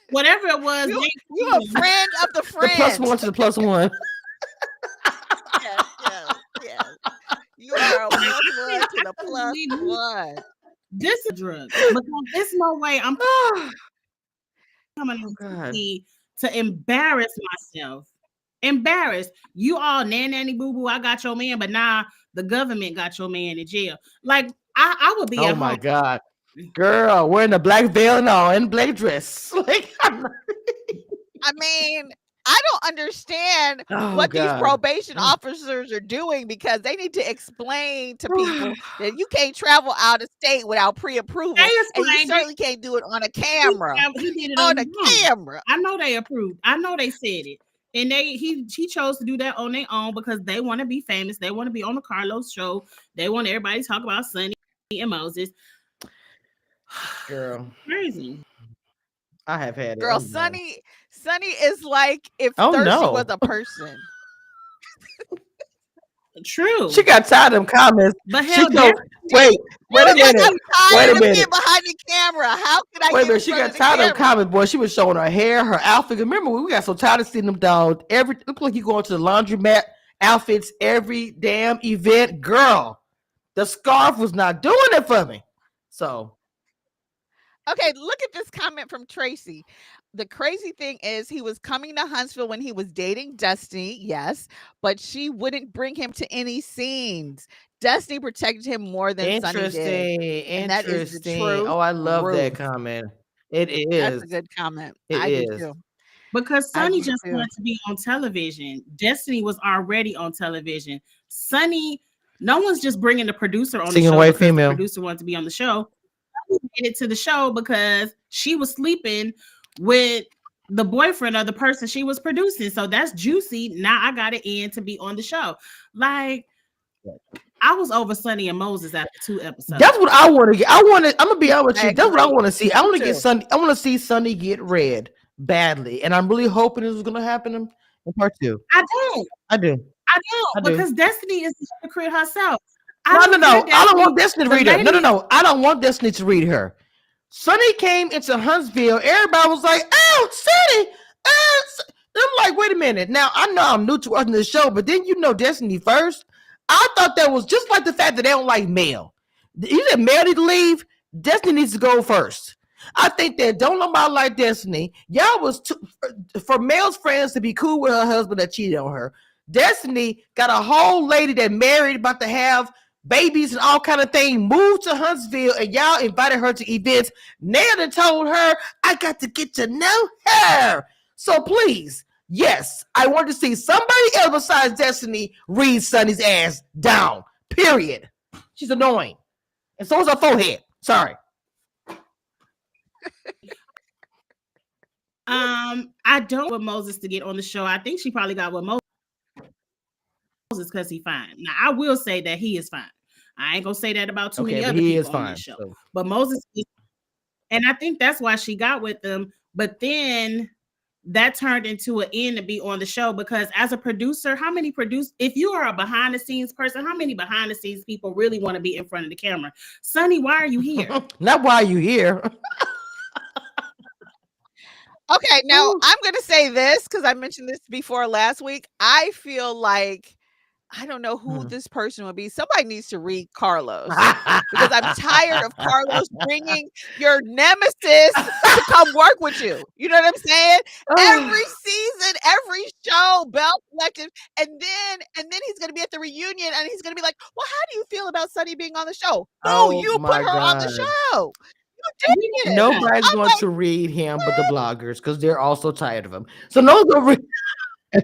Whatever it was. You're a friend of the friend. The +1 to the +1. Yes. You are a +1 to the +1. This is a drug. Because there's no way I'm coming to embarrass myself. Embarrassed. You all nanny boo-boo, I got your man, but now the government got your man in jail. Like, I would be oh my god, girl, wearing the black veil and all in black dress. Like, I mean, I don't understand what these probation officers are doing, because they need to explain to people that you can't travel out of state without pre-approval, and you certainly can't do it on a camera. He did it on a camera. I know they approved. I know they said it. And he chose to do that on their own because they want to be famous. They want to be on the Carlos show. They want everybody to talk about Sonny and Moses. Girl, crazy. I have had it. Girl, Sonny is like if Thirsty was a person. True. She got tired of them comments. But hell, wait a minute. Wait a minute. Behind the camera. How could I? Wait a minute. She got tired of them comments, boy. She was showing her hair, her outfit. Remember, we got so tired of seeing them down. Look like you going to the laundromat outfits every damn event, girl. The scarf was not doing it for me. So, okay, look at this comment from Tracy. The crazy thing is he was coming to Huntsville when he was dating Destiny, yes, but she wouldn't bring him to any scenes. Destiny protected him more than Sonny did. Interesting. That is the truth. Oh, I love that comment. It is. That's a good comment. I do too. Because Sonny just wanted to be on television. Destiny was already on television. Sonny, no one's just bringing the producer on the show white because female. The producer wanted to be on the show. She made it to the show because she was sleeping with the boyfriend of the person she was producing. So that's juicy. Now I got it in to be on the show. Like, I was over Sonny and Moses after 2 episodes. That's what I want to get. I'm gonna be honest with you. That's what I want to see. I want to get Sonny. I want to see Sonny get red badly, and I'm really hoping this is gonna happen in part 2. I do. Because Destiny is the hypocrite herself. No. I don't want Destiny to read her. No. I don't want Destiny to read her. Sonny came into Huntsville. Everybody was like, "Oh, Sonny!" I'm like, "Wait a minute." Now I know I'm new to watching the show, but then Destiny first. I thought that was just like the fact that they don't like Mel. You said Mel need to leave. Destiny needs to go first. I think that don't nobody like Destiny. Y'all was for Mel's friends to be cool with her husband that cheated on her. Destiny got a whole lady that married, about to have babies and all kind of things, moved to Huntsville, and y'all invited her to events. Nailed and told her, I got to get to know her. So please, yes, I want to see somebody else besides Destiny read Sonny's ass down. Period. She's annoying. And so is her forehead. Sorry. I don't want Moses to get on the show. I think she probably got with Moses because he's fine. Now I will say that he is fine. I ain't gonna say that about too many other people on this show. So. But Moses is, and I think that's why she got with them. But then that turned into an end to be on the show, because as a producer, if you are a behind the scenes person, how many behind the scenes people really want to be in front of the camera? Sonny, why are you here? Not why are you here. Okay, now I'm going to say this because I mentioned this before last week. I feel like I don't know who this person would be. Somebody needs to read Carlos because I'm tired of Carlos bringing your nemesis to come work with you. You know what I'm saying? Every season, every show, Bell Collective, and then he's gonna be at the reunion and he's gonna be like, "Well, how do you feel about Sunny being on the show?" No, you put her on the show. You did it. Nobody's going to read him but the bloggers because they're also tired of him. So no one's gonna read. I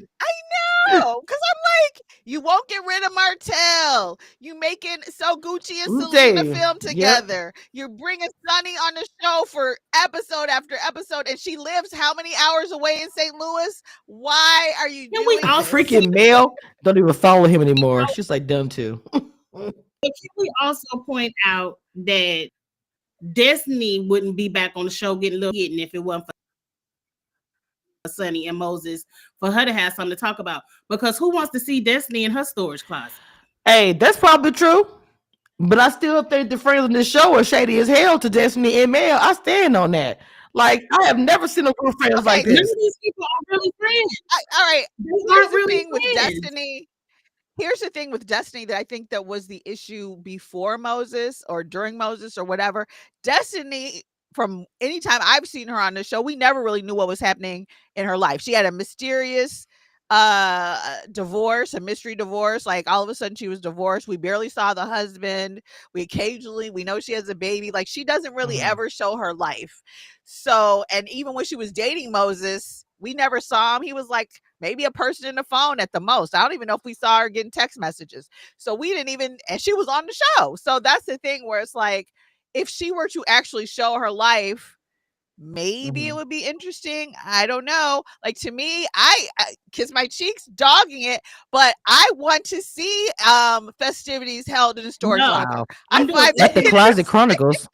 know, because I'm like, you won't get rid of Martell. You making So Gucci and Selena film together. You're bringing Sunny on the show for episode after episode, and she lives how many hours away in St. Louis? Why are you doing this? Freaking Mel don't even follow him anymore. She's like done too. But can we also point out that Destiny wouldn't be back on the show getting a little hidden if it wasn't for Sunny and Moses for her to have something to talk about, because who wants to see Destiny in her storage closet? Hey, that's probably true, but I still think the friends on this show are shady as hell to Destiny and Mel. I stand on that. Like, I have never seen a group of friends like this. None of these people are really friends. All right, here's the thing with Destiny. Here's the thing with Destiny that I think that was the issue before Moses or during Moses or whatever. Destiny, from any time I've seen her on the show, we never really knew what was happening in her life. She had a mysterious divorce, a mystery divorce. Like all of a sudden she was divorced. We barely saw the husband. We know she has a baby. Like she doesn't really ever show her life. So, and even when she was dating Moses, we never saw him. He was like maybe a person in the phone at the most. I don't even know if we saw her getting text messages. So we didn't even, and she was on the show. So that's the thing where it's like, if she were to actually show her life, maybe it would be interesting. I don't know. Like to me, I kiss my cheeks dogging it, but I want to see festivities held in a storage locker. I'm doing like the Closet Chronicles.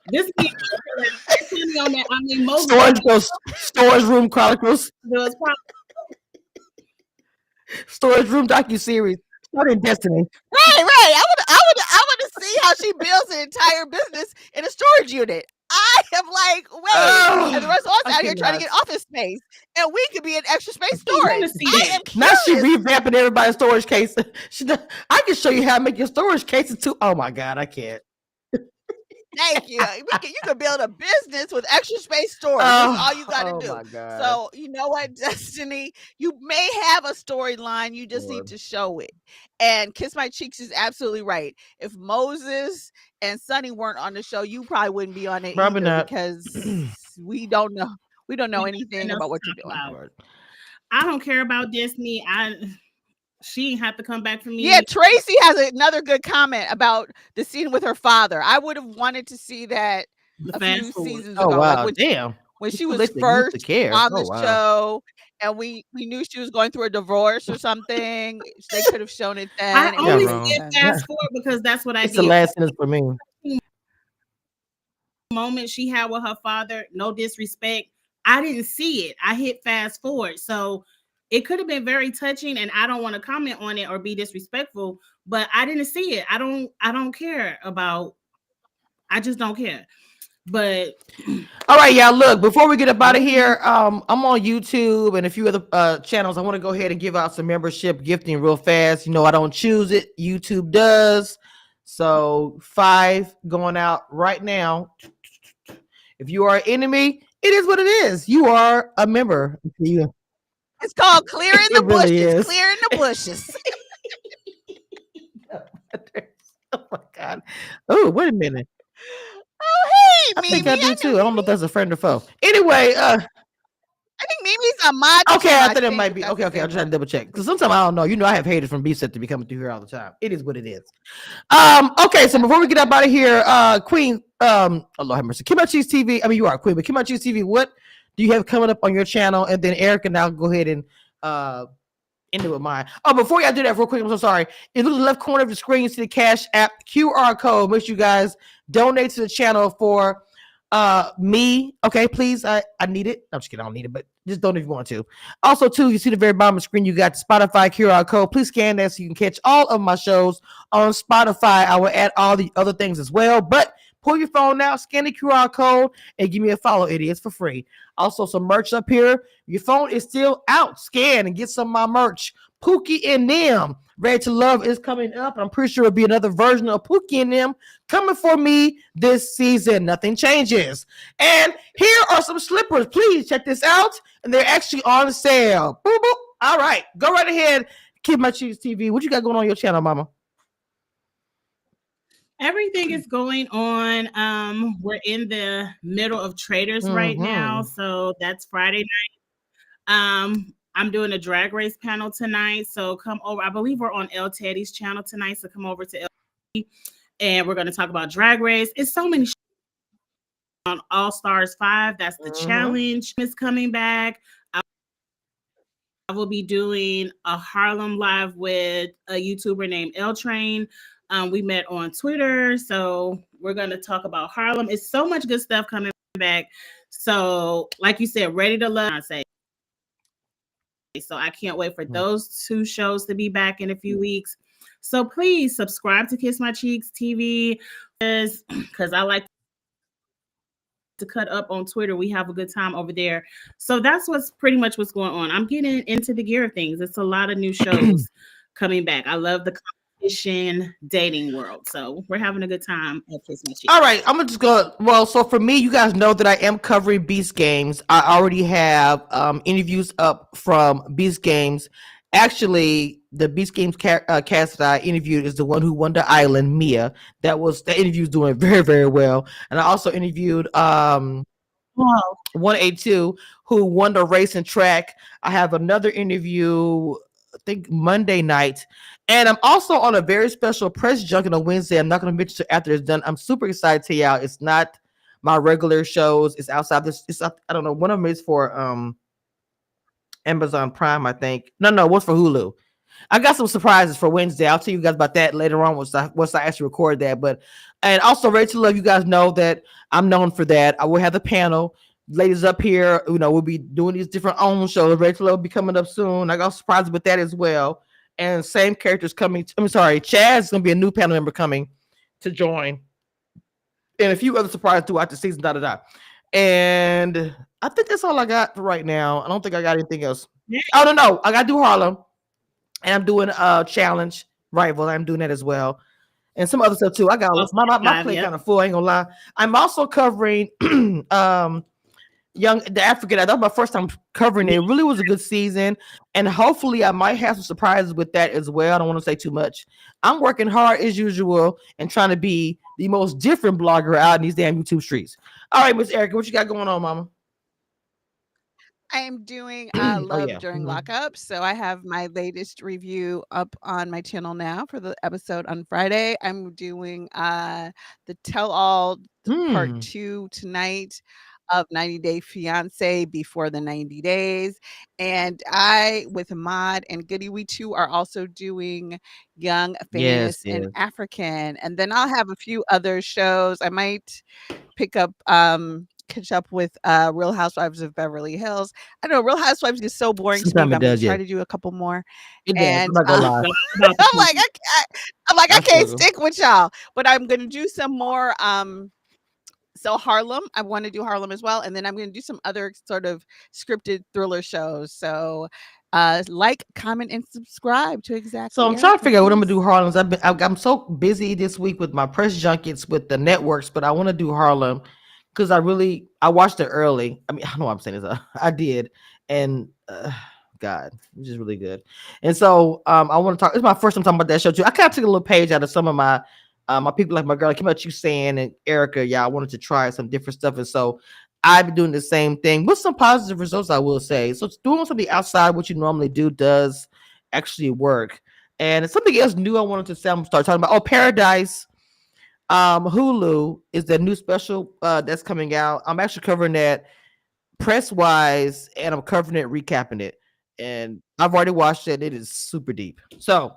This is on that. I mean, most storage room chronicles. Storage room docuseries. Started Destiny. Right. I want to see how she builds an entire business in a storage unit. I am like, wait, and the rest of us out here trying to get office space, and we could be an extra space storage. Now she revamping everybody's storage case. I can show you how to make your storage cases too. Oh my God, I can't. Thank you. You can build a business with extra space storage. That's all you got to do. My God. So you know what, Destiny, you may have a storyline. You just need to show it. And Kiss My Cheeks is absolutely right. If Moses and Sunny weren't on the show, you probably wouldn't be on it probably either not. Because we don't know. We don't know anything about what you're doing. I don't care about Destiny. She didn't have to come back for me. Yeah, Tracy has another good comment about the scene with her father. I would have wanted to see that a few seasons ago. Wow, like damn. When she was first on the show, and we knew she was going through a divorce or something. They could have shown it then. I only did fast forward because that's what I did. The last sentence for me. Moment she had with her father, no disrespect, I didn't see it. I hit fast forward. So it could have been very touching, and I don't want to comment on it or be disrespectful, but I didn't see it. I don't care about, I just don't care. But all right, y'all, look, before we get up out of here, I'm on YouTube and a few other channels. I want to go ahead and give out some membership gifting real fast. You know, I don't choose it, YouTube does. So 5 going out right now. If you are an enemy, it is what it is. You are a member. It's called clearing the bushes. Clearing the bushes. Oh my God. Oh, wait a minute. Oh, hey, I think I do too. I don't know if that's a friend or foe. Anyway, I think Mimi's a mod. Okay, I thought it might be. Okay, I'm trying to double check because sometimes I don't know. You know, I have haters from B-Set to be coming through here all the time. It is what it is. Okay, so before we get up out of here, Queen, oh Lord have mercy, Kim Cheese TV. I mean, you are Queen, but Kim Cheese TV, what do you have coming up on your channel? And then Eric and I'll go ahead and end it with mine. Oh, before y'all do that, real quick, I'm so sorry. If you look at the left corner of the screen, you see the Cash App QR code. Make sure you guys donate to the channel for me. Okay, please. I need it. I'm just kidding. I don't need it, but just donate if you want to. Also, too, you see the very bottom of the screen, you got the Spotify QR code. Please scan that so you can catch all of my shows on Spotify. I will add all the other things as well, but Pull your phone out, scan the QR code, and give me a follow. It is for free. Also, some merch up here. Your phone is still out. Scan and get some of my merch. Pookie and them. Ready to Love is coming up. I'm pretty sure it'll be another version of Pookie and them coming for me this season. Nothing changes. And here are some slippers. Please check this out. And they're actually on sale. Boop, boop. All right. Go right ahead. Keep My Cheeks TV. What you got going on your channel, mama? Everything is going on. We're in the middle of Traders right now. So that's Friday night. I'm doing a drag race panel tonight. So come over. I believe we're on El Teddy's channel tonight. So come over to El Teddy and we're going to talk about drag race. It's so many on All Stars 5. That's the challenge is coming back. I will be doing a Harlem live with a YouTuber named L Train. We met on Twitter. So we're going to talk about Harlem. It's so much good stuff coming back. So like you said, Ready to Love. I say. So I can't wait for those two shows to be back in a few weeks. So please subscribe to Kiss My Cheeks TV because I like to cut up on Twitter. We have a good time over there. So that's what's pretty much what's going on. I'm getting into the gear of things. It's a lot of new shows coming back. I love the competition dating world. So we're having a good time at Kiss My Cheeks. All right, I'm gonna just go. Well, so for me, you guys know that I am covering Beast Games. I already have interviews up from Beast Games. Actually, the Beast Games cast that I interviewed is the one who won the island, Mia. That interview is doing very, very well. And I also interviewed 182 who won the race and track. I have another interview, I think Monday night. And I'm also on a very special press junket on Wednesday. I'm not going to mention it after it's done. I'm super excited to y'all. It's not my regular shows. It's outside this. I don't know. One of them is for Amazon Prime, I think. No, what's for Hulu? I got some surprises for Wednesday. I'll tell you guys about that later on once I actually record that. And also Ready to Love, you guys know that I'm known for that. I will have the panel. Ladies up here, we'll be doing these different own shows. Ready to Love will be coming up soon. I got surprises with that as well. And same characters coming. Chaz is going to be a new panel member coming to join. And a few other surprises throughout the season, And I think that's all I got for right now. I don't think I got anything else. Oh, no. I got to do Harlem. And I'm doing a challenge rival. I'm doing that as well. And some other stuff too. I got my plate kind of full. I ain't gonna lie. I'm also covering the African. That was my first time covering it. It really was a good season, and hopefully I might have some surprises with that as well. I don't want to say too much. I'm working hard as usual and trying to be the most different blogger out in these damn YouTube streets. All right, Miss Erica, what you got going on, mama? I am doing Love during lockup. So I have my latest review up on my channel now for the episode on Friday. I'm doing the Tell All Part 2 tonight of 90 Day Fiance Before the 90 Days. And I, with Mod and Goody, we too are also doing Young, Famous, and African. And then I'll have a few other shows. I might pick up catch up with Real Housewives of Beverly Hills. I know Real Housewives is so boring to me, but I'm gonna try to do a couple more. And I'm like, I can't stick with y'all, but I'm gonna do some more. So Harlem, I want to do Harlem as well, and then I'm going to do some other sort of scripted thriller shows. So like, comment, and subscribe to Exactly. So I'm trying to figure out what I'm gonna do Harlem's. I'm so busy this week with my press junkets with the networks, but I want to do Harlem because I watched it early. I mean, I know what I'm saying is I did, and God, it's just really good. And so I want to talk. It's my first time talking about that show too. I kind of took a little page out of some of my people, like my girl, like about you saying, and Erica, I wanted to try some different stuff, and so I've been doing the same thing with some positive results, I will say. So it's doing something outside what you normally do does actually work. And it's something else new I wanted to start talking about. Oh, Paradise. Hulu is the new special that's coming out. I'm actually covering that press wise, and I'm covering it, recapping it. And I've already watched it. It is super deep. So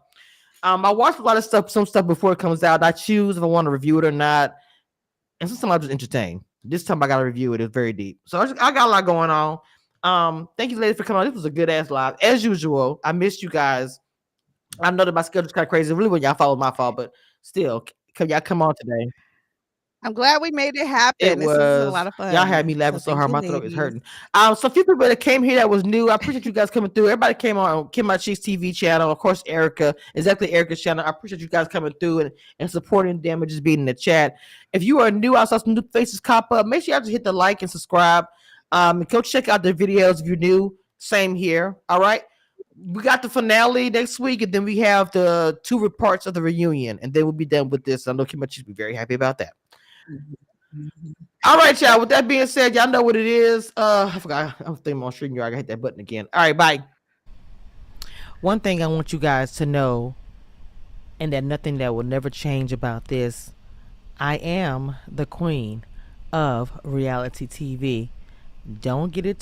I watched a lot of stuff, some stuff before it comes out. I choose if I want to review it or not. And sometimes I'm just entertained. This time I got to review it. It's very deep. So I got a lot going on. Thank you, ladies, for coming on. This was a good ass live. As usual, I missed you guys. I know that my schedule's kind of crazy. It really wasn't y'all fault, my fault, but still, can y'all come on today? I'm glad we made it It happen. This is a lot was. of Y'all had fun. me laughing So so thank hard, you, my throat is ladies. hurting. So a few people that came here that was new. I appreciate you guys coming through. Everybody came on Kim My Cheeks TV channel. Of course, Erica, exactly Erica's channel. I appreciate you guys coming through and supporting them and just being in the chat. If you are new, I saw some new faces pop up. Make sure y'all just hit the like and subscribe. Go check out their videos if you're new. Same here. All right. We got the finale next week, and then we have the 2 parts of the reunion, and then we'll be done with this. I know Kim My Cheeks will be very happy about that. All right, y'all. With that being said, y'all know what it is. I forgot. I'm thinking on StreamYard. I hit that button again. All right, bye. One thing I want you guys to know, and that nothing that will never change about this, I am the queen of reality TV. Don't get it